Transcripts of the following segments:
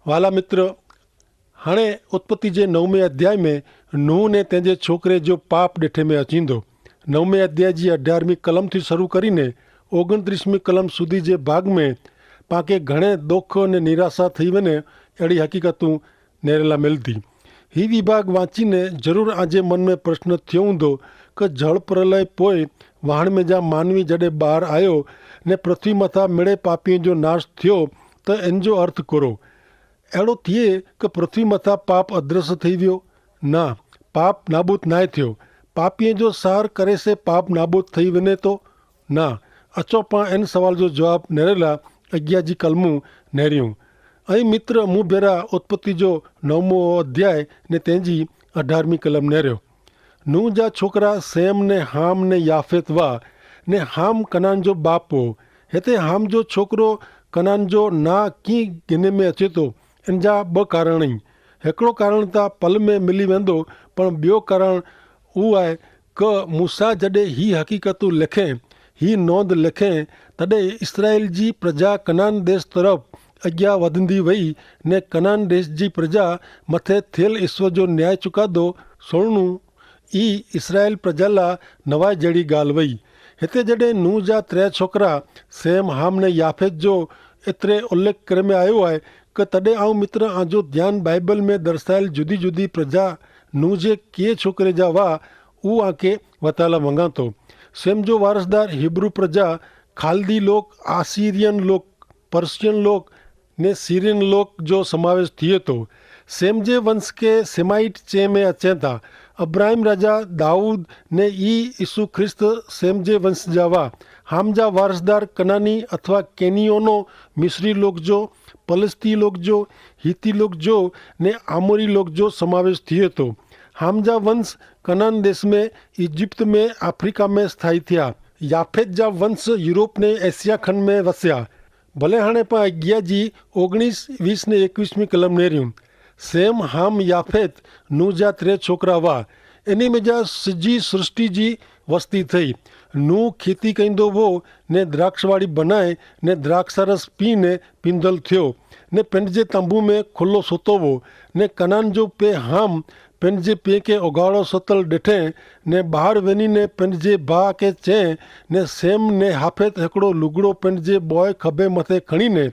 वाला मित्र, हाणे उत्पत्ति जे 9वें अध्याय में नूह ने तेजे छोकरे जो पाप ॾिठे में अचींदो। 9वें अध्याय जी 18वीं कलम थी शुरू करीने 29वीं कलम सुधी जे भाग में पाके घणे दुख ने निराशा थी वञे अहिड़ी हक़ीक़तूं नेरेला मिलती। ही विभाग वांचीने ज़रूर आजे मन में प्रश्न थियो हूंदो कि जल प्रलय पोइ वाहण में जा मानवी जॾहिं ॿाहिरि आयो ने पृथ्वी मथां मिड़े पापीअ जो नाश थियो त इन जो अर्थ करो अहिड़ो थिए कि पृथ्वी मथां पाप अदृश्य थी वियो? न, पाप नाबूद नाहे थियो। पापीअ जो सहार करे से पाप नाबूद थी वञे थो? न। अचो पाण इन सवाल जो जवाबु नेरेला अॻियां जी कलमूं नेरियूं। ऐं मित्र मूं भेरा उत्पत्ति जो 9मों अध्याय ने तंहिंजी 18वीं कलम नेरियो। नूह जा छोकरा सेम ने हाम ने याफेत हुआ ने हाम कनान जो बाप हो। हिते हाम जो छोकरो कनान जो ना कीअं गिने में अचे थो, इन जा ॿ कारण आहिनि। हिकिड़ो कारण त पल में मिली वेंदो, पर ॿियो कारण उहो आहे कि मूसा जॾहिं ही हक़ीक़तूं लिखे, ही नोंद लिखे, तॾहिं इसराइल जी प्रजा कनान देश तरफ़ अॻियां वधंदी वई ने कनान देश जी प्रजा मथे थियल ईश्वर जो न्याय चुकादो सुणणु ई इसराइल प्रजा लाइ नवाज़ जहिड़ी ॻाल्हि वई। हिते जॾहिं नूह जा 3 छोकरा सेम हाम ने याफेत जो एतिरे उल्लेख करे में आयो आहे कि तॾहिं आऊं मित्र आजो ध्यानु बाइबल में दर्शायल जुदी जुदी प्रजा नूह जे के छोकरे जा हुआ उहो आके वताला मंगा थो। सेम जो वारसदार हिब्रू प्रजा खालदी लोग, आसीरियन लोग, पर्शियन लोग ने सीरियन लोग जो समावेश थिए थो। सेम जे वंश के सेमाइट चे में अचनि था। अब्राहिम राजा दाऊद ने यीशु ख्रिस्त सेम जे वंश जा हुआ। हाम जा वारसदार कनानी अथवा केनियोनो मिस्री लोग जो, फलस्ती लोग जो, हिती लोग जो ने आमोरी लोग जो समावेश थिए थो। हाम जा वंश कनान देश में, इजिप्त में, अफ्रीका में स्थायी थिया। याफेत जा वंश यूरोप ने एशिया खंड में वसिया। भले हाणे पाण अॻियां जी 19, 20 ने 21वीं कलम नेरियूं। सेम हाम याफेत नूह जा 3 छोकरा हुआ। इन में जा सॼी सृष्टि जी वस्ती थई। नूह खेती कंदो हो ने द्राक्षवाड़ी बनाए ने द्राक्षरस पीने पींदल थियो ने पंहिंजे तंबू में खुलो सुतो हो ने कनान जो पे हाम पंहिंजे पीउ खे उघाड़ो सुतल ॾिठे ने ॿाहिरि वञी ने पंहिंजे भाउ खे चए ने सेम ने हाफेत हिकिड़ो लुगड़ो पंहिंजे बॉय खभे मथे खणी ने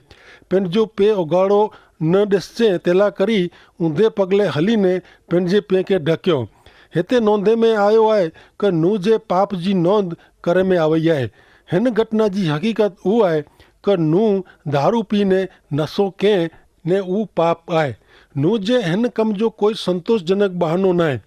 पंहिंजो पीउ उघाड़ो न ॾिसजे तेला करी ऊंधे पगले हली ने पंहिंजे पीउ खे ढकियो। हिते नोंदे में आयो आहे कि नूह जे पाप जी नोंद करे में आई आहे। हिन घटना जी हक़ीक़त उहा आहे कि नूह दारू पीने नशो कंहिं ने उहो पाप आहे। नूह जे हिन कम जो कोई संतोषजनक बहानो न आहे।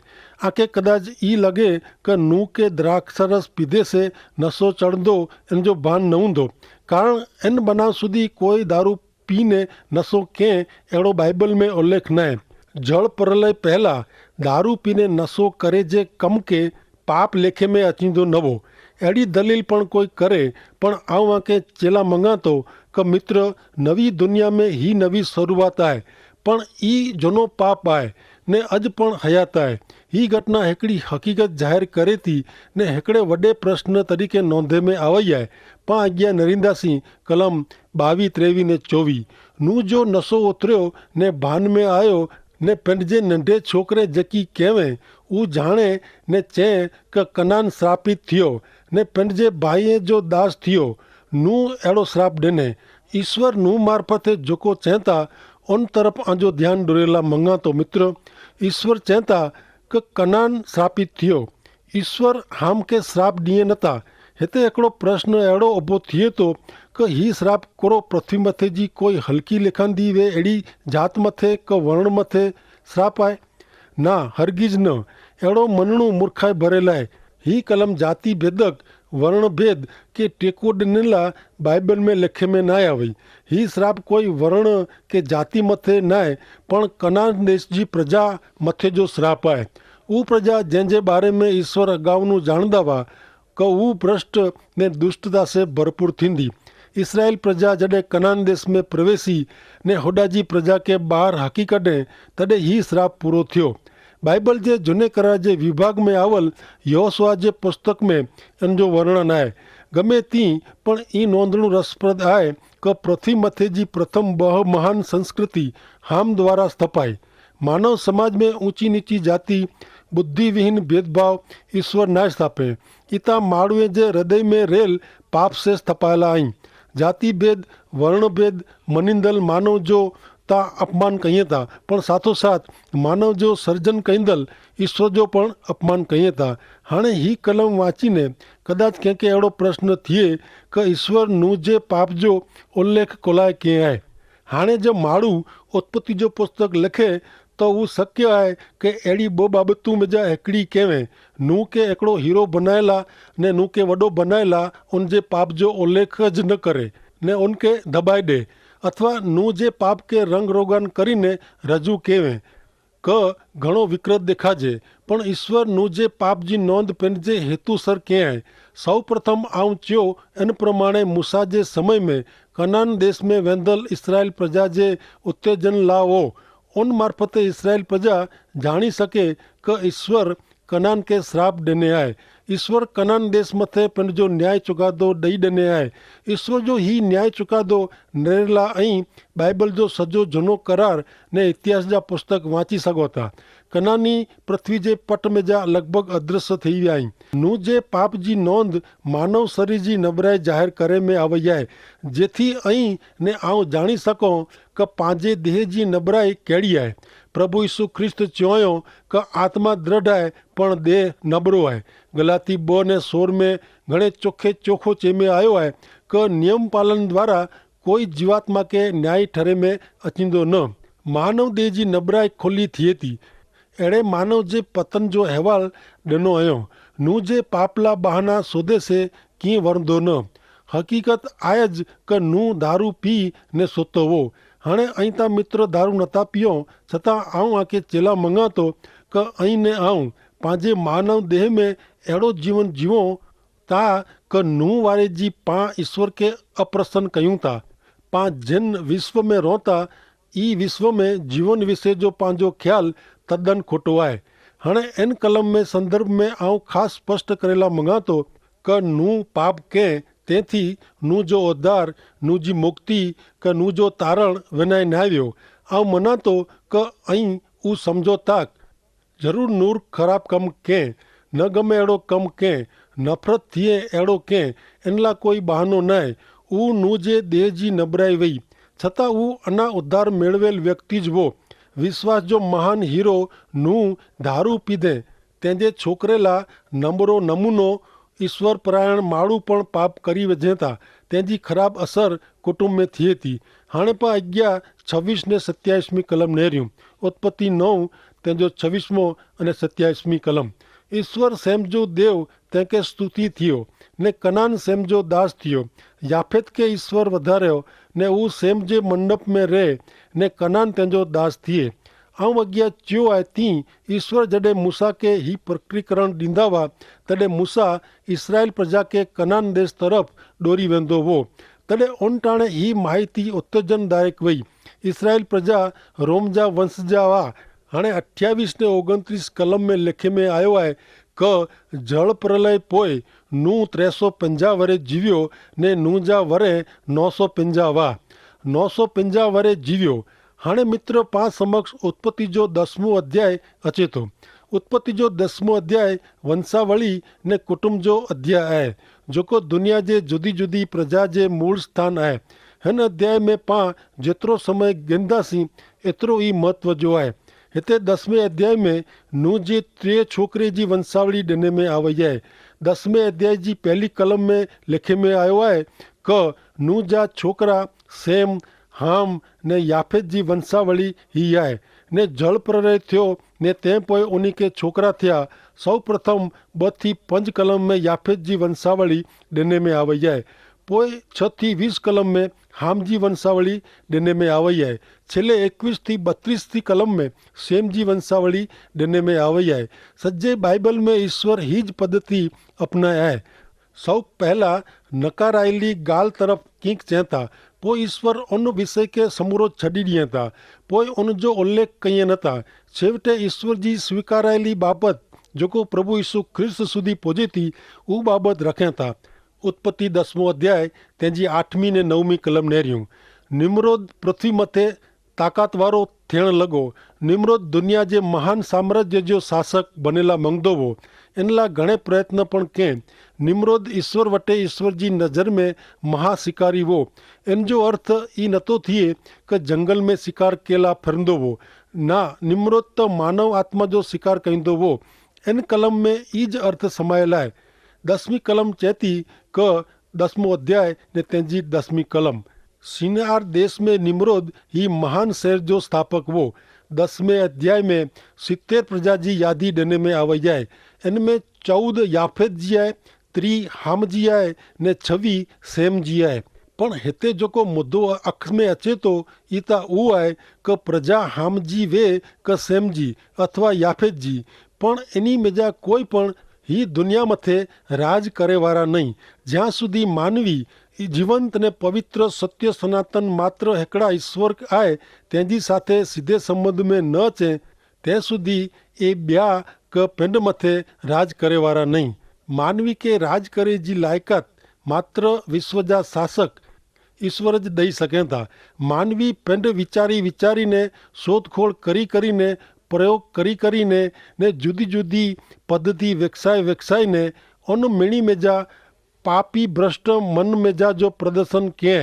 आके कदाच ई लॻे कि नूह के द्राक्षरस पीधे से नशो चढ़ंदो इन जो भान न हूंदो, कारण इन बनाव सुधी कोई दारू पीने नशो कंहिं अहिड़ो बाइबल में उल्लेख न आहे। जल प्रलय पहला दारू पीने नशो करे जे कम के पाप लेखे में अचींदो न हो। अहिड़ी दलील पण कोई करे, पण आऊं आके चेला मंगा थो कि मित्र नवी दुनिया में ही नवी शुरूआत आहे, पण ई झूनो पाप आहे ने अॼु पण हयात आहे। ही घटना हिकिड़ी हक़ीक़त ज़ाहिर करे थी ने हिकिड़े वॾे प्रश्न तरीक़े नोंदे में आई आहे। पाण अॻियां नरींदासीं कलम 22, 23 ने 24। नूह जो नशो उतरियो ने भान में आयो ने पंहिंजे नंढे छोकिरे जेकी कंहिं उहो ॼाणे ने चए कि कनान श्रापित थियो ने पंहिंजे भाईअ जो दास थियो। नूह अहिड़ो श्राप ॾिने। ईश्वर नूह मार्फत जेको चए था उन तरफ़ आजो ध्यानु ॾोरेला मंगा थो मित्र। ईश्वर चए था कि कनान श्रापित थियो। ईश्वर हाम खे श्राप ॾिए नथा। हिते हिकिड़ो प्रश्न अहिड़ो उभो थिए थो कि ही श्राप करो पृथ्वी मथे जी कोई हल्की लिखंदी वे अहिड़ी जात मथे कि वर्ण मथे श्राप आहे? न, हरगिज़ न। अहिड़ो मञणो मूर्खाई भरियल आहे। ही कलम जाति भेदक वर्ण भेद के टेको ॾिनल बाइबल में लिखे में न आया हुई। ही श्राप कोई वर्ण के जाति मथे न आहे, पण कनान देश जी प्रजा मथे जो श्राप आहे। उहा प्रजा जंहिंजे बारे में ईश्वर अगाऊं ॼाणंदा हुआ कि उहा भ्रष्ट ने दुष्टता से भरपूर थींदी। इसराइल प्रजा जॾहिं कनान देश में प्रवेशी ने होॾा जी प्रजा के ॿाहिरि हाकी कढे तॾहिं ही श्राप पूरो थियो। बाइबल जे झूने करार जे विभाग में आवल यहोशुआ जे पुस्तक में इन जो वर्णन आहे। गमे थी पण ई नोंधणु रसप्रद आहे કે पृथ्वी मथे जी प्रथम बह महान संस्कृति हाम द्वारा स्थापाई। मानव समाज में ऊंची नीची जाति बुद्धिविहीन भेदभाव ईश्वर ना स्थापे। इता माड़वे जे हृदय में रेल पाप से स्थापाયેલા आई। जाति भेद वर्ण भेद मनिंदल मानव जो ता अपमान कहीए था, पण साथोसाथ मानव जो सर्जन कहींदल ईश्वर जो पण अपमान कहीए था। हाणे ही कलम वाँचीने कदाच कंहिंखे अहिड़ो प्रश्न थिए कि ईश्वर નું જે પાપ જો ઉલ્લેખ કોલાય कीअं आहे। हाणे जो माण्हू उत्पत्ति जो पुस्तक लिखे तो वो शक्य है कि अहिड़ी ॿ बाबतूं मुंहिंजा हिकिड़ी कहें नूं के हिकिड़ो हीरो बनायला ने नूं के वॾो बनायला उन जे पाप जो उल्लेख ज न करे ने उनके दबाए ॾे, अथवा नूं जे पाप के रंग रोगान करीने रजू कहें क घणो विकृत देखाजे। पण ईश्वर નું જે પાપ जी नोंध पंहिंजे हेतुसर कीअं आहे। सौ प्रथम आऊं चयो इन प्रमाणे मूसा जे समय में कनान देश में वेंदल इसराइल प्रजा जे उत्तेजन लाओ उन मार्फते इसराइल प्रजा जाणी सके कि ईश्वर कनान के श्राप ॾिने आहे। ईश्वर कनान देश मथे पंहिंजो न्याय चुकादो ॾेई ॾिने आहे। ईश्वर जो ही न्याय चुकादो निरेला ऐं बाइबल जो सॼो जूनो करार ने इतिहास जा पुस्तक वांची सघो था। कनानी पृथ्वी जे पट में जा लॻभॻि अदृश्य थी विया आहिनि। नूं जे पाप जी नोंध मानव शरीर जी नबराई ज़ाहिर करे में आवई आहे, जेथी ऐं ने आऊं जाणी सघूं कि पंहिंजे देह जी नबराई कहिड़ी आहे। प्रभु यीशु ख्रिस्त चयो कि आत्मा दृढ़ है पण देह नबरो है। गलाती 2:16 में घणे चोखे चोखो चेमे आयो है कि नियम पालन द्वारा कोई जीवात्मा के न्याय ठरे में अचींदो न। मानव देह जी नबराई खुली थिए थी। अहिड़े मानव जे पतन जो अहवाल ॾिनो आहियो। नूं जे पापला बहाना सौदे से कीअं वरंदो न। हक़ीक़त आहे ज कि नूं दारू पी ने सुतो हो। हाणे ऐं ता मित्र दारू नथा पियो छतां आऊं आके चेला मंगा थो कि ऐं ने आऊं पंहिंजे मानव देह में अहिड़ो जीवन जीवो था कि नूं वारे जी पां ईश्वर के अप्रसन्न कयूं था। पां जिन विश्व में रहता ई विश्व में जीवन विषय जो पंहिंजो ख्याल तद्दन खोटो आहे। हाणे इन कलम में संदर्भ में आऊं ख़ासि स्पष्ट करेला मंगा थो कि नूं पाप कंहिं तेथी नूं जो उद्धार नूं जी मुक्ति कि नूं जो तारण विनाए न आवियो। आऊं मना थो कि ऐं ऊ सम्झो था ज़रूरु नूर ख़राब कमु कंहिं न गमे अहिड़ो कमु कंहिं नफ़रत थिए अहिड़ो कंहिं इन लाइ कोई बहानो न आहे। ऊ नूं जे देह जी नबराई वई छतां ऊ अञा उद्धार मेળવેલ व्यक्ति ज हो। विश्वास जो महान हीरो नूं दारू पीधे तंहिंजे छोकिरे लाइ नंबरो नमूनो ईश्वर परायण माण्हू पण पाप करी वञे था। तंहिंजी ख़राब असर कुटुंब में थिए थी। हाणे पा अॻियां 26 ने 27वीं कलम नेरियूं। उत्पत्ति 9 तंहिंजो 26 अने 27वीं कलम। ईश्वर सेम जो देव तंहिंखे स्तुति थियो ने कनान सेम जो दास थियो। याफेत के ईश्वर वधारियो ने ऊ सेम जे मंडप में रहे ने कनान तंहिंजो दास थिए। आऊं अॻियां चयो आहे तीं ईश्वर जॾहिं मूसा के ही प्रकटीकरण ॾींदा हुआ तॾहिं मूसा इसराइल प्रजा के कनान देश तरफ़ ॾोरी वेंदो हो। तॾहिं उन टाणे ही माहिती उत्तेजनदायक वई। इसराइल प्रजा रोम जा वंश जा हुआ। हाणे 28 ने 29 कलम में लिखे में आयो आहे कि जल प्रलय पोइ नूं 350 वरे जीवियो ने नूं जा वरे 950 हुआ। 950 वरे जीवियो। हाणे मित्र पां समक्ष उत्पत्ति जो 10मों अध्याय अचे थो। उत्पत्ति जो 10मों अध्याय वंशावली ने कुटुंब जो अध्याय आहे जेको दुनिया जे जुदी जुदी प्रजा जे मूल स्थान आहे। हिन अध्याय में पां जेतिरो समय गिनदासीं एतिरो ई महत्व जो आहे। हिते 10वें अध्याय में नूह जे 3 छोकिरे जी वंशावली ॾिने में आवई आहे। 10वें अध्याय जी पहली कलम में लिखे में आयो आहे कि नूह जा छोकिरा सेम हाम ने याफेत जी वंशावली ही आहे ने जल प्रलय थियो ने तंहिं पोइ उन खे छोकिरा थिया। सौ प्रथम 2 થી 5 कलम में याफेत जी वंशावली ॾिने में आवई आहे। पोइ 6 થી 20 कलम में हाम जी वंशावली ॾिने में आवई आहे। छेल्ले 21 થી 32 कलम में सेम जी वंशावली ॾिने में आवई आहे। सॼे बाइबल में ईश्वर ही ज पद्धति अपनाए आहे। सौ पहला नकारायली गाल तरफ़ कींक चए था, पोइ ईश्वर उन विषय के समूरो छॾी ॾिए था, पोइ उन जो उल्लेख कईं नथा। छेवटे ईश्वर जी स्वीकारायली बाबति जेको प्रभु यीशु ख्रिस्त सुधी पहुचे थी उहा बाबति रखें था। उत्पत्ति 10मो अध्याय तेजी 8મી ने 9મી कलम नेरियूं। निम्रोद पृथ्वी मथे ताकतवारो थियण लगो। निम्रोद दुनिया जे महान साम्राज्य जो शासक बनेला मंगदो हो। एनला घणे प्रयत्न पण के। निम्रोद ईश्वर वटे ईश्वर जी नज़र में महाशिकारी वो। इन जो अर्थ ई नतो थिए कि जंगल में शिकार केला फिरंदो हो। ना, निम्रोद तो मानव आत्मा जो शिकार कईंदो हो। इन कलम में ईज अर्थ समायल है। 10મી कलम चेती क 10मो अध्याय ने तेजी 10મી कलम। शिनार देश में निम्रोद ही महान शहर जो स्थापक वो। 10वें अध्याय में 70 प्रजा जी यादी देने में आवे जाए। इनमें 14 याफेत जी है, 3 हाम जी है ने 26 सेम जी है। पण हिते जेको मुद्दो अख में अचे तो ई त उहो आहे कि प्रजा हाम जी वे क सेम जी अथवा याफेत जी। पण एनी मेजा कोई पण ही दुनिया मथे राज करे वारा नहीं। ज्यां सुधी मानवी जीवंत ने पवित्र सत्य सनातन मात्र हिकड़ा ईश्वर आए तेजी साथे सीधे संबंध में न अचे ते सुधी ए ब्या क पिंड मथे राज करे वारा नहीं। मानवी के राज करे जी लायकात मात्र विश्व जा शासक ईश्वर ज दई सकें था। मानवी पिंड विचारी विचारी ने शोधखोळ करी करी ने प्रयोग करी करी ने जुदी जुदी पद्धति विकसाई ने उन मिणी मेजा पापी भ्रष्ट मन मेजा जो प्रदर्शन किए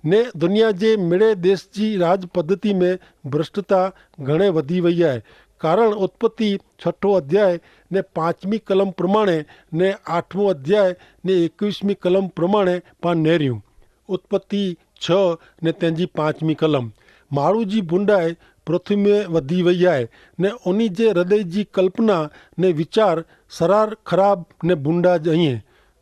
ने दुनिया जे मिड़े देश जी राज पद्धति में भ्रष्टता घणे वधी वई है। कारण उत्पत्ति 6ठो अध्याय ने 5મી कलम प्रमाणे ने 8मो अध्याय ने 21મી कलम प्रमाणे पाण नेरियूं। उत्पत्ति 6 ने तेजी 5મી कलम। माण्हू जी बुंडाई पृथ्वी में वधी वई है ने उन्हीं जे हृदय जी कल्पना ने विचार सरार खराब ने बुंडा जइए।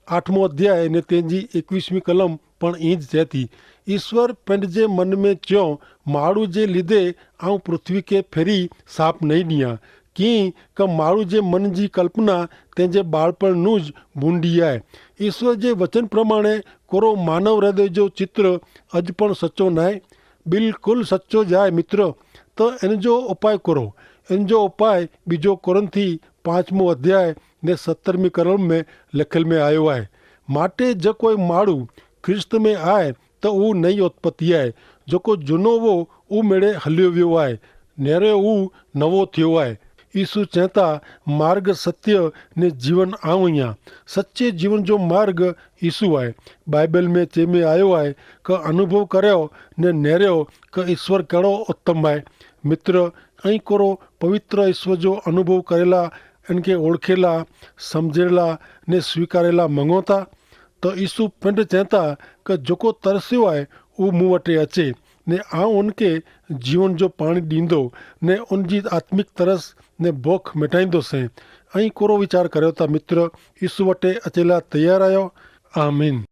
8मो अध्याय ने तेजी 21મી कलम पण ईज चेती। ईश्वर पिंड जे मन में च्यों माण्हू जे लीधे आऊं पृथ्वी के फेरी साप नहीं दियां की क माण्हू जे मन जी कल्पना तेजे बाळपण नूज बूंडी है। ईश्वर जे वचन प्रमाणे कोरो मानव हृदय जो चित्र अज पण सच्चो न है। बिल्कुल सच्चो जाए मित्र तो इन जो उपाय करो। इन जो उपाय बीजो कोरिन्थी 5मो अध्याय ने 17મી कलम में लिखल में आयो है। माटे जो कोई माण्हू ख्रिस्त में आए तो वो नई उत्पत्ति है। जो को जुनो वो ऊ मेड़े हलियो वियो है, नेरे ऊ नवो थियो है। यीशु चहता मार्ग सत्य ने जीवन आऊं। सच्चे जीवन जो मार्ग यीशु है। बाइबल में चे में आयो है क अनुभव करो ने नेरियो क ईश्वर कड़ो उत्तम है। मित्र अं करो पवित्र ईश्वर जो अनुभव करेला इनके ओळखेला समझेला ने स्वीकारेला मंगो था तो यीशु पिंड चहता क जोको तरस्यो है वो मूँ वटे अचे ने आऊं उनके जीवन जो पानी दींदो ने उनकी आत्मिक तरस ने भूख मिटाईंदो से। अं कोरो विचार करो था मित्र। यीशु वटे अचेला तैयार आयो। आमीन।